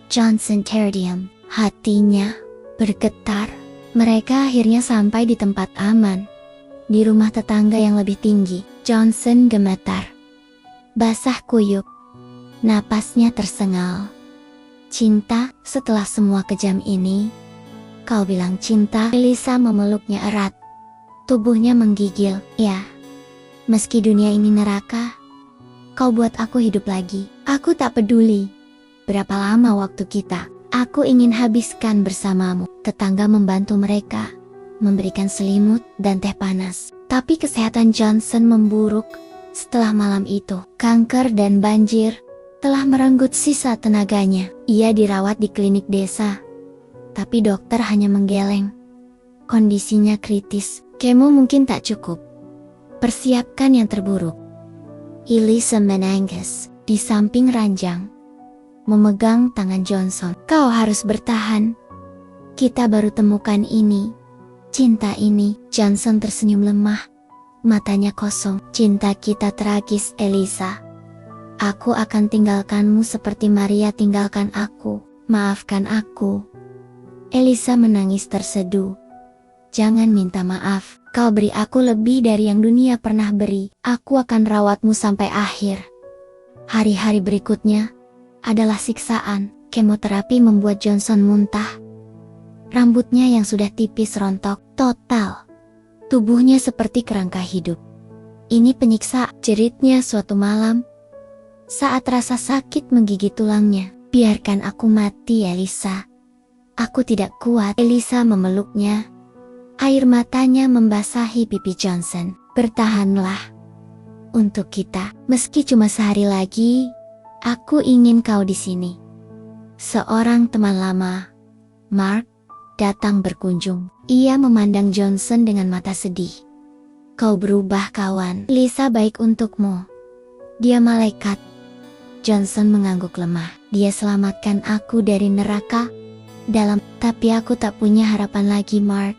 Johnson terdiam. Hatinya bergetar. Mereka akhirnya sampai di tempat aman. Di rumah tetangga yang lebih tinggi. Johnson gemetar. Basah kuyup. Napasnya tersengal. Cinta, setelah semua kejam ini, kau bilang cinta? Elisa memeluknya erat. Tubuhnya menggigil. Ya, meski dunia ini neraka, kau buat aku hidup lagi. Aku tak peduli berapa lama waktu kita. Aku ingin habiskan bersamamu. Tetangga membantu mereka, memberikan selimut dan teh panas. Tapi kesehatan Johnson memburuk setelah malam itu. Kanker dan banjir telah merenggut sisa tenaganya. Ia dirawat di klinik desa, tapi dokter hanya menggeleng. Kondisinya kritis. Kemo mungkin tak cukup. Persiapkan yang terburuk. Elisa menangis di samping ranjang, memegang tangan Johnson. Kau harus bertahan. Kita baru temukan ini. Cinta ini. Johnson tersenyum lemah. Matanya kosong. Cinta kita tragis, Elisa. Aku akan tinggalkanmu seperti Maria tinggalkan aku. Maafkan aku. Elisa menangis terseduh. Jangan minta maaf. Kau beri aku lebih dari yang dunia pernah beri. Aku akan rawatmu sampai akhir. Hari-hari berikutnya adalah siksaan. Kemoterapi membuat Johnson muntah. Rambutnya yang sudah tipis rontok total. Tubuhnya seperti kerangka hidup. Ini penyiksa, jeritnya suatu malam saat rasa sakit menggigit tulangnya. Biarkan aku mati, Elisa. Aku tidak kuat. Elisa memeluknya. Air matanya membasahi pipi Johnson. Bertahanlah. Untuk kita, meski cuma sehari lagi, Aku ingin kau di sini. Seorang teman lama, Mark, datang berkunjung. Ia memandang Johnson dengan mata sedih. Kau berubah, kawan. Lisa baik untukmu. Dia malaikat. Johnson mengangguk lemah. Dia selamatkan aku dari neraka dalam, tapi aku tak punya harapan lagi, Mark.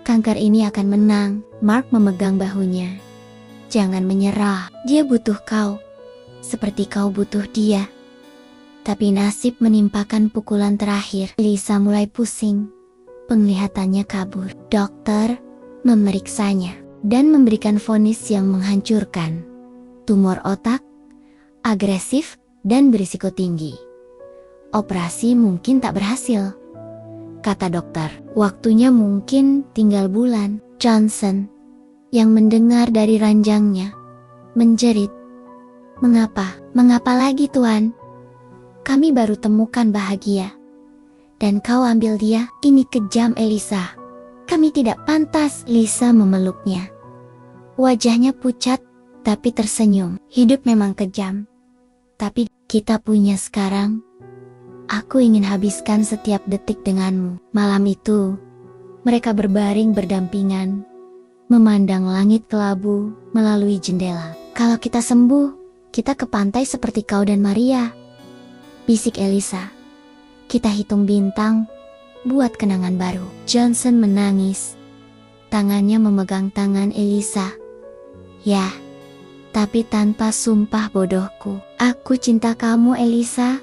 Kanker ini akan menang. Mark memegang bahunya. Jangan menyerah. Dia butuh kau, seperti kau butuh dia. Tapi nasib menimpakan pukulan terakhir. Lisa mulai pusing. Penglihatannya kabur. Dokter memeriksanya dan memberikan vonis yang menghancurkan. Tumor otak, agresif, dan berisiko tinggi. Operasi mungkin tak berhasil, kata dokter. Waktunya mungkin tinggal bulan. Johnson, yang mendengar dari ranjangnya, menjerit. Mengapa? Mengapa lagi, Tuan? Kami baru temukan bahagia. Dan kau ambil dia? Ini kejam, Elisa. Kami tidak pantas. Lisa memeluknya. Wajahnya pucat, tapi tersenyum. Hidup memang kejam. Tapi kita punya sekarang. Aku ingin habiskan setiap detik denganmu. Malam itu, mereka berbaring berdampingan, memandang langit kelabu melalui jendela. Kalau kita sembuh, kita ke pantai seperti kau dan Maria, bisik Elisa. Kita hitung bintang, buat kenangan baru. Johnson menangis. Tangannya memegang tangan Elisa. Ya, tapi tanpa sumpah bodohku. Aku cinta kamu, Elisa.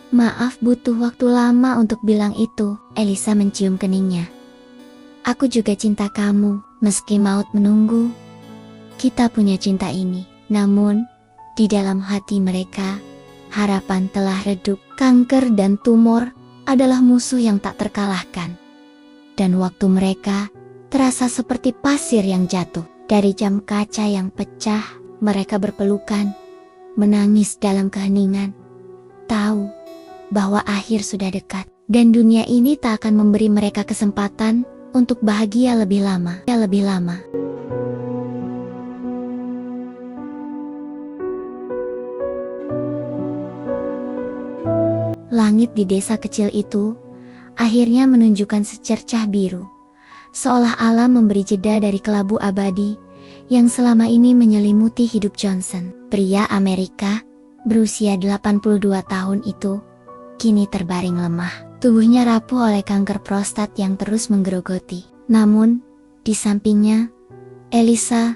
Maaf, butuh waktu lama untuk bilang itu. Elisa mencium keningnya. Aku juga cinta kamu, meski maut menunggu. Kita punya cinta ini. Namun, di dalam hati mereka, harapan telah redup. Kanker dan tumor adalah musuh yang tak terkalahkan. Dan waktu mereka terasa seperti pasir yang jatuh. Dari jam kaca yang pecah, mereka berpelukan, menangis dalam keheningan. Tahu bahwa akhir sudah dekat. Dan dunia ini tak akan memberi mereka kesempatan untuk bahagia lebih lama. Langit di desa kecil itu akhirnya menunjukkan secercah biru, seolah alam memberi jeda dari kelabu abadi yang selama ini menyelimuti hidup Johnson. Pria Amerika berusia 82 tahun itu kini terbaring lemah. Tubuhnya rapuh oleh kanker prostat yang terus menggerogoti. Namun, di sampingnya, Elisa,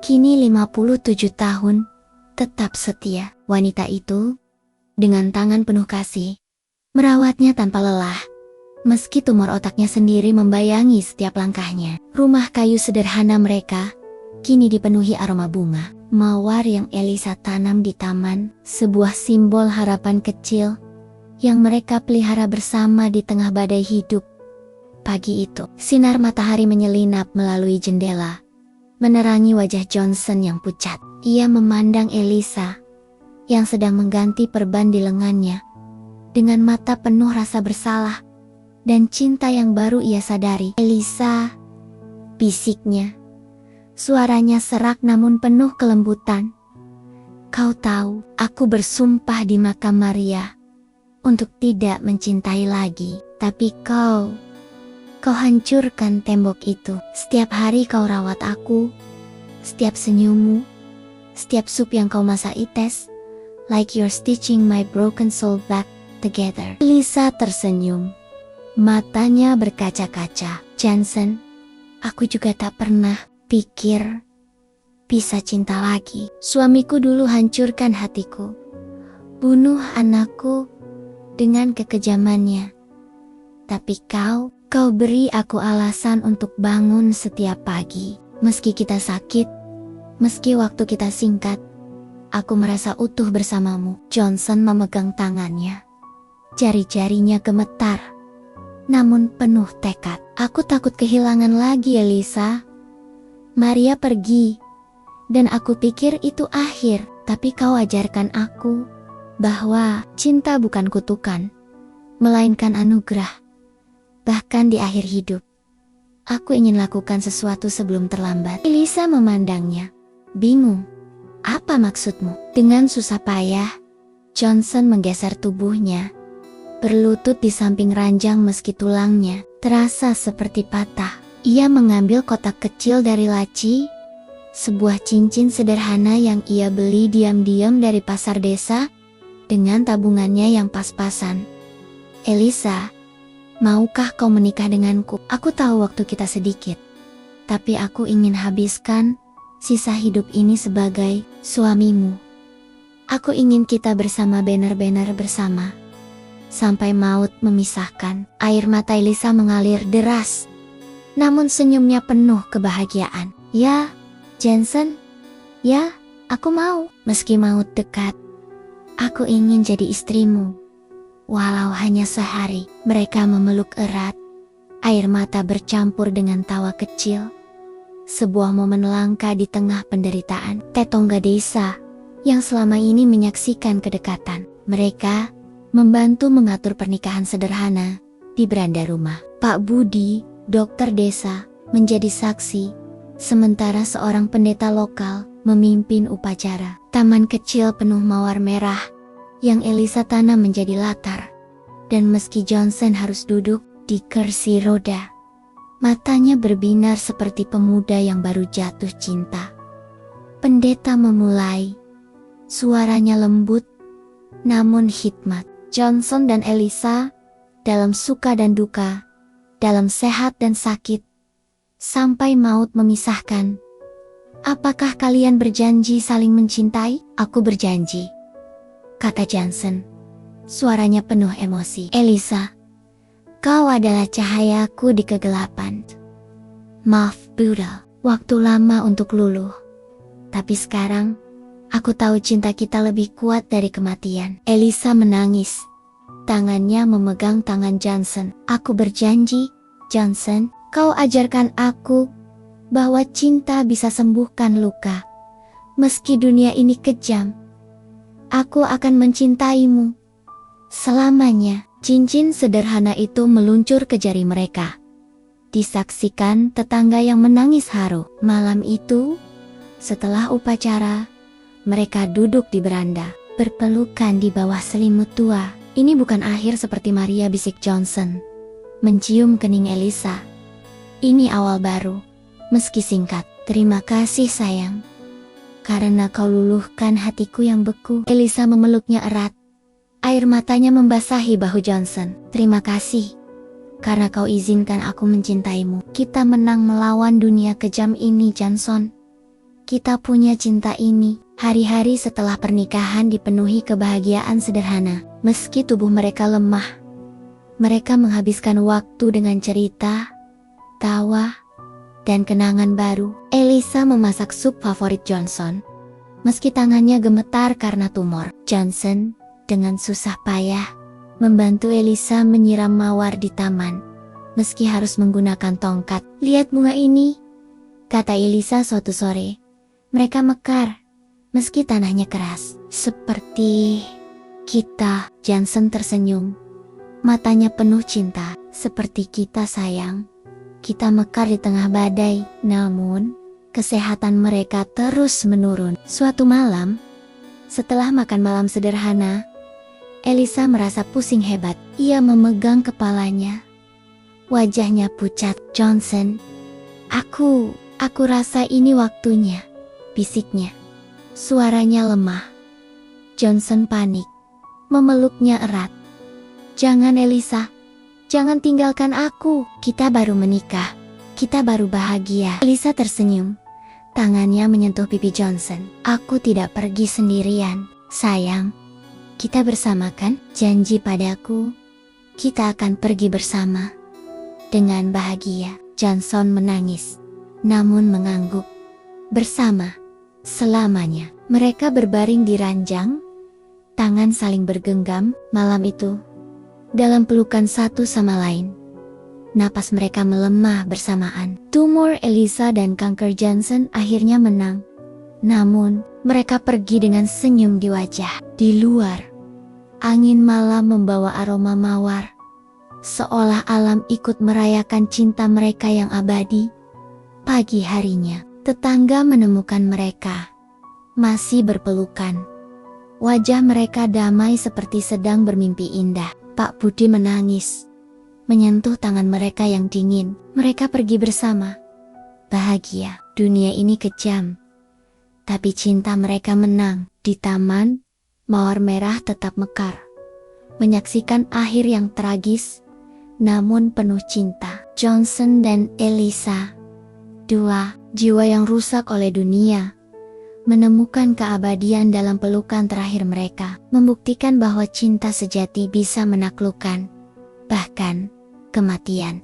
kini 57 tahun, tetap setia. Wanita itu, dengan tangan penuh kasih, merawatnya tanpa lelah. Meski tumor otaknya sendiri membayangi setiap langkahnya. Rumah kayu sederhana mereka, kini dipenuhi aroma bunga. Mawar yang Elisa tanam di taman, sebuah simbol harapan kecil yang mereka pelihara bersama di tengah badai hidup. Pagi itu, sinar matahari menyelinap melalui jendela, menerangi wajah Johnson yang pucat. Ia memandang Elisa, yang sedang mengganti perban di lengannya, dengan mata penuh rasa bersalah, dan cinta yang baru ia sadari. Elisa, bisiknya. Suaranya serak namun penuh kelembutan. Kau tahu, aku bersumpah di makam Maria untuk tidak mencintai lagi. Tapi kau hancurkan tembok itu. Setiap hari kau rawat aku, setiap senyummu, setiap sup yang kau masak ites, like you're stitching my broken soul back together. Lisa tersenyum. Matanya berkaca-kaca. Johnson, aku juga tak pernah pikir bisa cinta lagi. Suamiku dulu hancurkan hatiku, bunuh anakku dengan kekejamannya. Tapi kau beri aku alasan untuk bangun setiap pagi. Meski kita sakit, meski waktu kita singkat, aku merasa utuh bersamamu. Johnson memegang tangannya. Jari-jarinya gemetar, namun penuh tekad. Aku takut kehilangan lagi Elisa. Maria pergi, dan aku pikir itu akhir. Tapi kau ajarkan aku bahwa cinta bukan kutukan, melainkan anugerah. Bahkan di akhir hidup, aku ingin lakukan sesuatu sebelum terlambat. Elisa memandangnya, bingung. Apa maksudmu? Dengan susah payah, Johnson menggeser tubuhnya, berlutut di samping ranjang meski tulangnya terasa seperti patah. Ia mengambil kotak kecil dari laci, sebuah cincin sederhana yang ia beli diam-diam dari pasar desa, dengan tabungannya yang pas-pasan. Elisa, maukah kau menikah denganku? Aku tahu waktu kita sedikit, tapi aku ingin habiskan sisa hidup ini sebagai suamimu. Aku ingin kita bersama, benar-benar bersama, sampai maut memisahkan. Air mata Elisa mengalir deras, namun senyumnya penuh kebahagiaan. Ya, Johnson, ya, aku mau. Meski maut dekat, aku ingin jadi istrimu. Walau hanya sehari. Mereka memeluk erat, air mata bercampur dengan tawa kecil. Sebuah momen langka di tengah penderitaan tetangga desa yang selama ini menyaksikan kedekatan mereka, membantu mengatur pernikahan sederhana di beranda rumah. Pak Budi, dokter desa, menjadi saksi, sementara seorang pendeta lokal memimpin upacara. Taman kecil penuh mawar merah yang Elisa tanam menjadi latar, dan meski Johnson harus duduk di kursi roda, matanya berbinar seperti pemuda yang baru jatuh cinta. Pendeta memulai, suaranya lembut namun hikmat. Johnson dan Elisa, dalam suka dan duka, dalam sehat dan sakit, sampai maut memisahkan. Apakah kalian berjanji saling mencintai? Aku berjanji, kata Johnson. Suaranya penuh emosi. Elisa, kau adalah cahayaku di kegelapan. Maaf, Buddha, waktu lama untuk luluh. Tapi sekarang, aku tahu cinta kita lebih kuat dari kematian. Elisa menangis. Tangannya memegang tangan Johnson. Aku berjanji, Johnson, kau ajarkan aku bahwa cinta bisa sembuhkan luka. Meski dunia ini kejam, aku akan mencintaimu selamanya. Cincin sederhana itu meluncur ke jari mereka, disaksikan tetangga yang menangis haru. Malam itu, setelah upacara, mereka duduk di beranda, berpelukan di bawah selimut tua. Ini bukan akhir seperti Maria, bisik Johnson, mencium kening Elisa. Ini awal baru, meski singkat. Terima kasih sayang, karena kau luluhkan hatiku yang beku. Elisa memeluknya erat. Air matanya membasahi bahu Johnson. Terima kasih, karena kau izinkan aku mencintaimu. Kita menang melawan dunia kejam ini, Johnson. Kita punya cinta ini. Hari-hari setelah pernikahan dipenuhi kebahagiaan sederhana. Meski tubuh mereka lemah, mereka menghabiskan waktu dengan cerita, tawa, dan kenangan baru. Elisa memasak sup favorit Johnson, meski tangannya gemetar karena tumor. Johnson, dengan susah payah, membantu Elisa menyiram mawar di taman, meski harus menggunakan tongkat. Lihat bunga ini, kata Elisa suatu sore. Mereka mekar, meski tanahnya keras. Seperti kita, Johnson tersenyum. Matanya penuh cinta. Seperti kita sayang. Kita mekar di tengah badai. Namun, kesehatan mereka terus menurun. Suatu malam, setelah makan malam sederhana, Elisa merasa pusing hebat. Ia memegang kepalanya. Wajahnya pucat. Johnson, aku rasa ini waktunya, bisiknya. Suaranya lemah. Johnson panik, memeluknya erat. Jangan Elisa, jangan tinggalkan aku. Kita baru menikah, kita baru bahagia. Elisa tersenyum, tangannya menyentuh pipi Johnson. Aku tidak pergi sendirian, sayang. Kita bersama kan? Janji padaku, kita akan pergi bersama. Dengan bahagia. Johnson menangis, namun mengangguk. Bersama, selamanya. Mereka berbaring di ranjang, tangan saling bergenggam. Malam itu, dalam pelukan satu sama lain, napas mereka melemah bersamaan. Tumor Elisa dan kanker Johnson akhirnya menang. Namun, mereka pergi dengan senyum di wajah. Di luar, angin malam membawa aroma mawar, seolah alam ikut merayakan cinta mereka yang abadi. Pagi harinya, tetangga menemukan mereka masih berpelukan. Wajah mereka damai seperti sedang bermimpi indah. Pak Budi menangis, menyentuh tangan mereka yang dingin. Mereka pergi bersama, bahagia. Dunia ini kejam, tapi cinta mereka menang. Di taman, mawar merah tetap mekar, menyaksikan akhir yang tragis, namun penuh cinta. Johnson dan Elisa, dua jiwa yang rusak oleh dunia, menemukan keabadian dalam pelukan terakhir mereka, membuktikan bahwa cinta sejati bisa menaklukkan bahkan kematian.